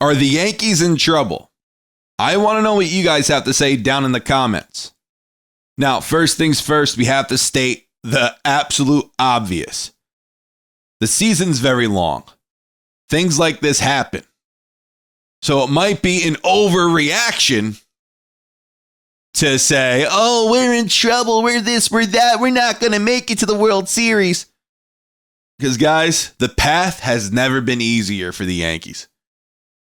Are the Yankees in trouble? I want to know what you guys have to say down in the comments. Now, first things first, we have to state the absolute obvious. The season's very long. Things like this happen. So it might be an overreaction to say, oh, we're in trouble, we're this, we're that, we're not going to make it to the World Series. Because, guys, the path has never been easier for the Yankees.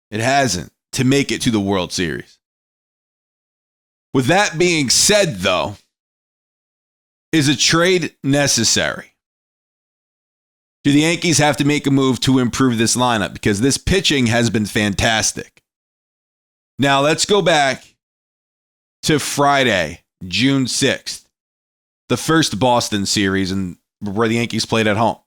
It hasn't, to make it to the World Series. With that being said, though, is a trade necessary? Do the Yankees have to make a move to improve this lineup? Because this pitching has been fantastic. Now, let's go back to Friday, June 6th, the first Boston series where the Yankees played at home.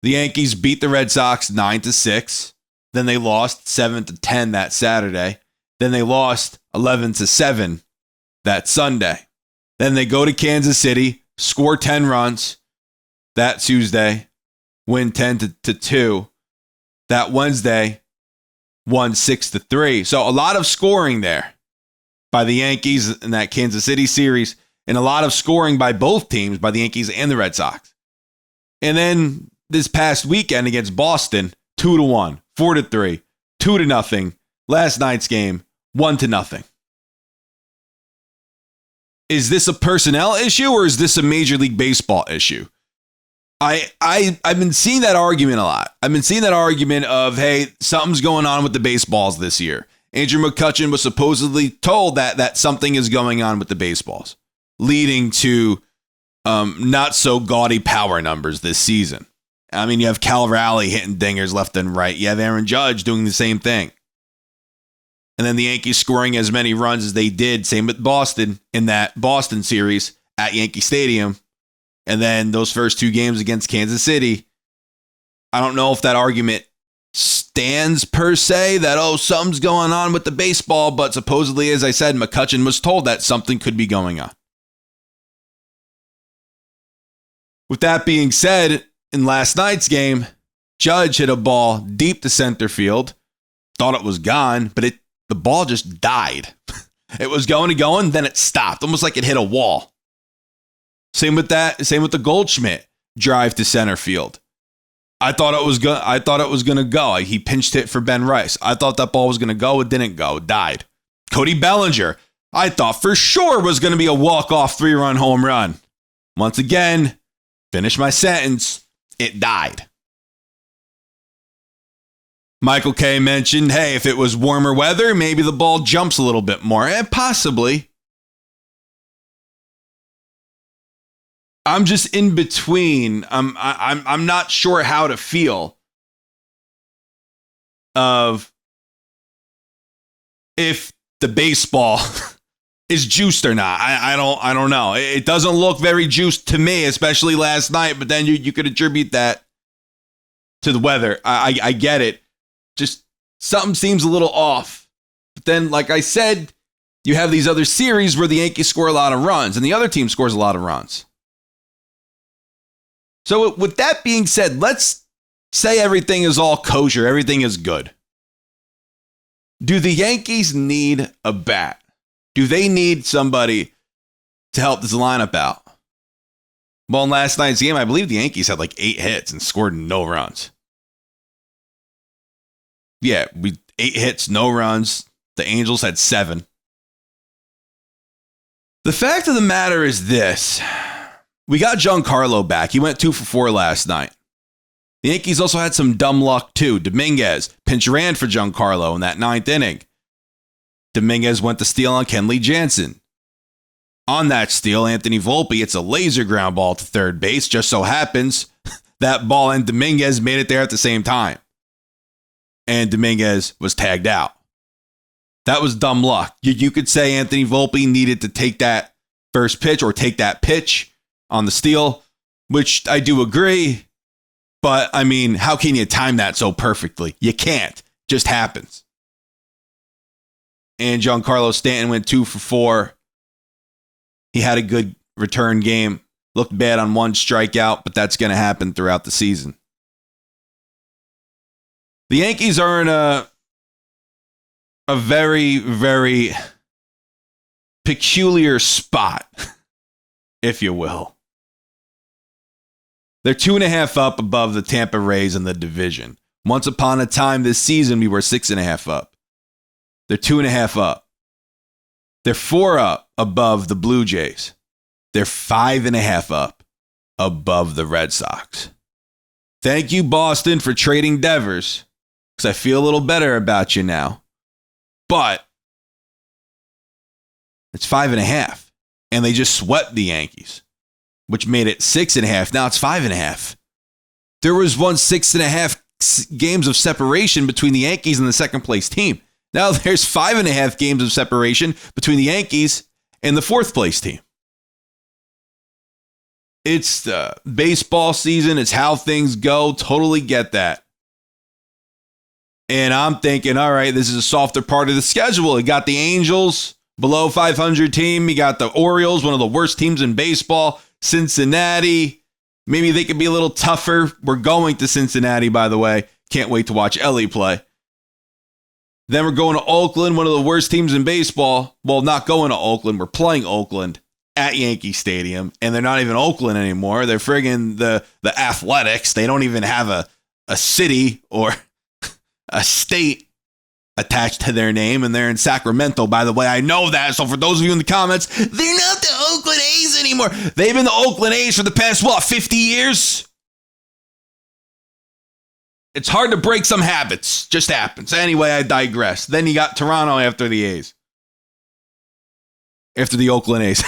The Yankees beat the Red Sox 9-6. Then they lost 7-10 that Saturday. Then they lost 11-7 that Sunday. Then they go to Kansas City, score 10 runs that Tuesday, win 10-2. That Wednesday, won 6-3. So a lot of scoring there by the Yankees in that Kansas City series, and a lot of scoring by both teams, by the Yankees and the Red Sox. And then this past weekend against Boston, 2-1, 4-3, 2-0. Last night's game, 1-0. Is this a personnel issue or is this a Major League Baseball issue? I've been seeing that argument a lot. I've been seeing that argument of, hey, something's going on with the baseballs this year. Andrew McCutchen was supposedly told that something is going on with the baseballs, leading to not so gaudy power numbers this season. I mean, you have Cal Raleigh hitting dingers left and right. You have Aaron Judge doing the same thing. And then the Yankees scoring as many runs as they did, same with Boston in that Boston series at Yankee Stadium. And then those first two games against Kansas City, I don't know if that argument stands per se, that, oh, something's going on with the baseball, but supposedly, as I said, McCutchen was told that something could be going on. With that being said, in last night's game, Judge hit a ball deep to center field, thought it was gone, but the ball just died. It was going, then it stopped, almost like it hit a wall. Same with the Goldschmidt drive to center field. I thought it was going to go. He pinched hit for Ben Rice. I thought that ball was going to go. It didn't go. It died. Cody Bellinger, I thought for sure was going to be a walk-off 3-run home run. Once again, finish my sentence, it died. Michael K. mentioned, hey, if it was warmer weather, maybe the ball jumps a little bit more. Possibly. I'm just in between. I'm not sure how to feel of if the baseball is juiced or not. I don't know. It doesn't look very juiced to me, especially last night. But then you could attribute that to the weather. I get it. Just something seems a little off. But then, like I said, you have these other series where the Yankees score a lot of runs and the other team scores a lot of runs. So with that being said, let's say everything is all kosher, everything is good. Do the Yankees need a bat? Do they need somebody to help this lineup out? Well, in last night's game, I believe the Yankees had like 8 hits and scored no runs. Yeah, 8 hits, no runs. The Angels had 7. The fact of the matter is this. We got Giancarlo back. He went 2 for 4 last night. The Yankees also had some dumb luck too. Dominguez pinch ran for Giancarlo in that 9th inning. Dominguez went to steal on Kenley Jansen. On that steal, Anthony Volpe hits a laser ground ball to third base. Just so happens that ball and Dominguez made it there at the same time. And Dominguez was tagged out. That was dumb luck. You could say Anthony Volpe needed to take that first pitch or take that pitch on the steal, which I do agree. But, I mean, how can you time that so perfectly? You can't. Just happens. And Giancarlo Stanton went 2 for 4. He had a good return game. Looked bad on one strikeout, but that's going to happen throughout the season. The Yankees are in a very, very peculiar spot, if you will. They're 2.5 up above the Tampa Rays in the division. Once upon a time this season, we were 6.5 up. They're 2.5 up. They're 4 up above the Blue Jays. They're 5.5 up above the Red Sox. Thank you, Boston, for trading Devers, because I feel a little better about you now. But it's 5.5, and they just swept the Yankees, which made it 6.5. Now it's 5.5. There was once 6.5 games of separation between the Yankees and the second place team. Now there's 5.5 games of separation between the Yankees and the fourth place team. It's the baseball season. It's how things go. Totally get that. And I'm thinking, all right, this is a softer part of the schedule. You got the Angels, below 500 team. You got the Orioles, one of the worst teams in baseball. Cincinnati. Maybe they could be a little tougher. We're going to Cincinnati, by the way. Can't wait to watch Ellie play. Then we're going to Oakland, one of the worst teams in baseball. Well, not going to Oakland. We're playing Oakland at Yankee Stadium. And they're not even Oakland anymore. They're friggin' the Athletics. They don't even have a city or a state attached to their name, and they're in Sacramento, by the way. I know that. So for those of you in the comments, they're not the Oakland A's anymore. They've been the Oakland A's for the past, 50 years? It's hard to break some habits. Just happens. Anyway, I digress. Then you got Toronto after the A's. After the Oakland A's.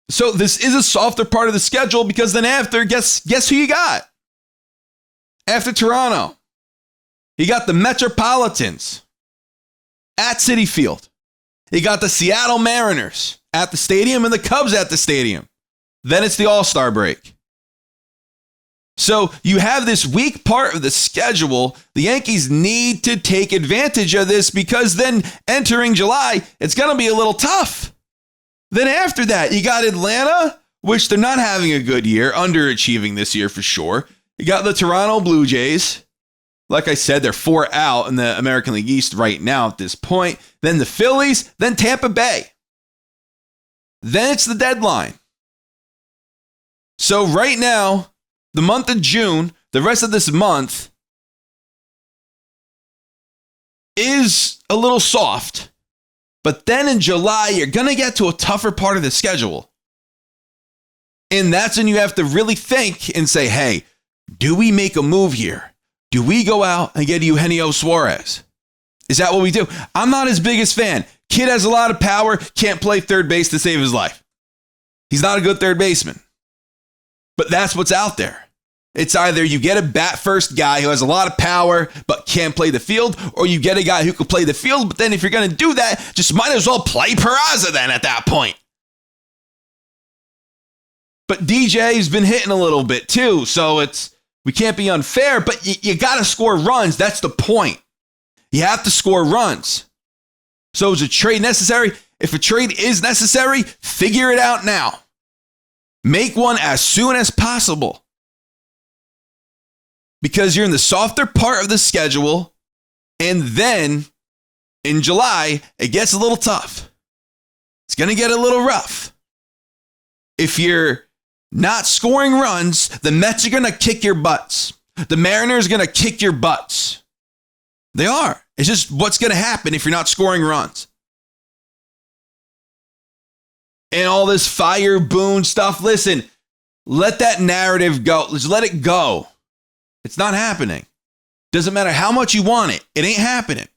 So this is a softer part of the schedule, because then after, guess who you got? After Toronto, you got the Metropolitans at Citi Field. You got the Seattle Mariners at the stadium and the Cubs at the stadium. Then it's the All-Star break. So you have this weak part of the schedule. The Yankees need to take advantage of this, because then entering July, it's going to be a little tough. Then after that, you got Atlanta, which they're not having a good year, underachieving this year for sure. You got the Toronto Blue Jays. Like I said, they're 4 out in the American League East right now at this point. Then the Phillies, then Tampa Bay. Then it's the deadline. So right now, the month of June, the rest of this month is a little soft. But then in July, you're going to get to a tougher part of the schedule. And that's when you have to really think and say, hey, do we make a move here? Do we go out and get Eugenio Suarez? Is that what we do? I'm not his biggest fan. Kid has a lot of power, can't play third base to save his life. He's not a good third baseman. But that's what's out there. It's either you get a bat-first guy who has a lot of power but can't play the field, or you get a guy who can play the field, but then if you're going to do that, just might as well play Peraza then at that point. But DJ's been hitting a little bit too, so we can't be unfair, but you got to score runs. That's the point. You have to score runs. So is a trade necessary? If a trade is necessary, figure it out now. Make one as soon as possible. Because you're in the softer part of the schedule, and then in July, it gets a little tough. It's going to get a little rough. If you're not scoring runs, the Mets are going to kick your butts. The Mariners are going to kick your butts. They are. It's just what's going to happen if you're not scoring runs. And all this fire Boone stuff, listen, let that narrative go. Just let it go. It's not happening. Doesn't matter how much you want it. It ain't happening.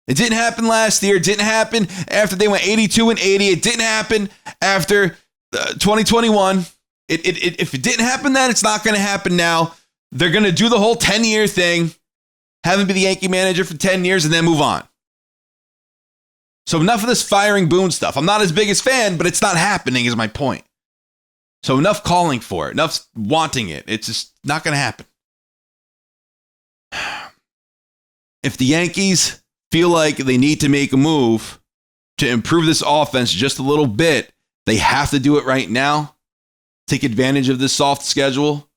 It didn't happen last year. It didn't happen after they went 82-80. It didn't happen after 2021. If it didn't happen then, it's not going to happen now. They're going to do the whole 10-year thing, have him be the Yankee manager for 10 years, and then move on. So enough of this firing Boone stuff. I'm not his biggest fan, but it's not happening is my point. So enough calling for it, enough wanting it. It's just not going to happen. If the Yankees feel like they need to make a move to improve this offense just a little bit, they have to do it right now. Take advantage of this soft schedule.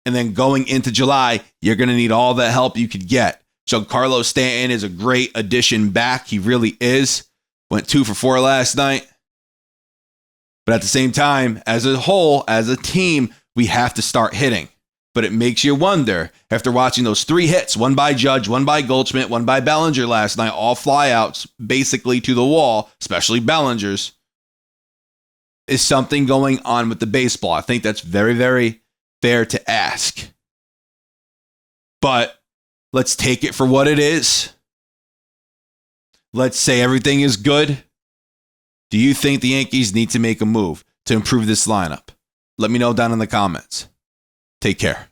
And then going into July, you're going to need all the help you could get. Giancarlo Stanton is a great addition back. He really is. Went 2 for 4 last night. But at the same time, as a whole, as a team, we have to start hitting. But it makes you wonder, after watching those 3 hits, one by Judge, one by Goldschmidt, one by Bellinger last night, all flyouts basically to the wall, especially Bellinger's, is something going on with the baseball? I think that's very, very fair to ask. But let's take it for what it is. Let's say everything is good. Do you think the Yankees need to make a move to improve this lineup? Let me know down in the comments. Take care.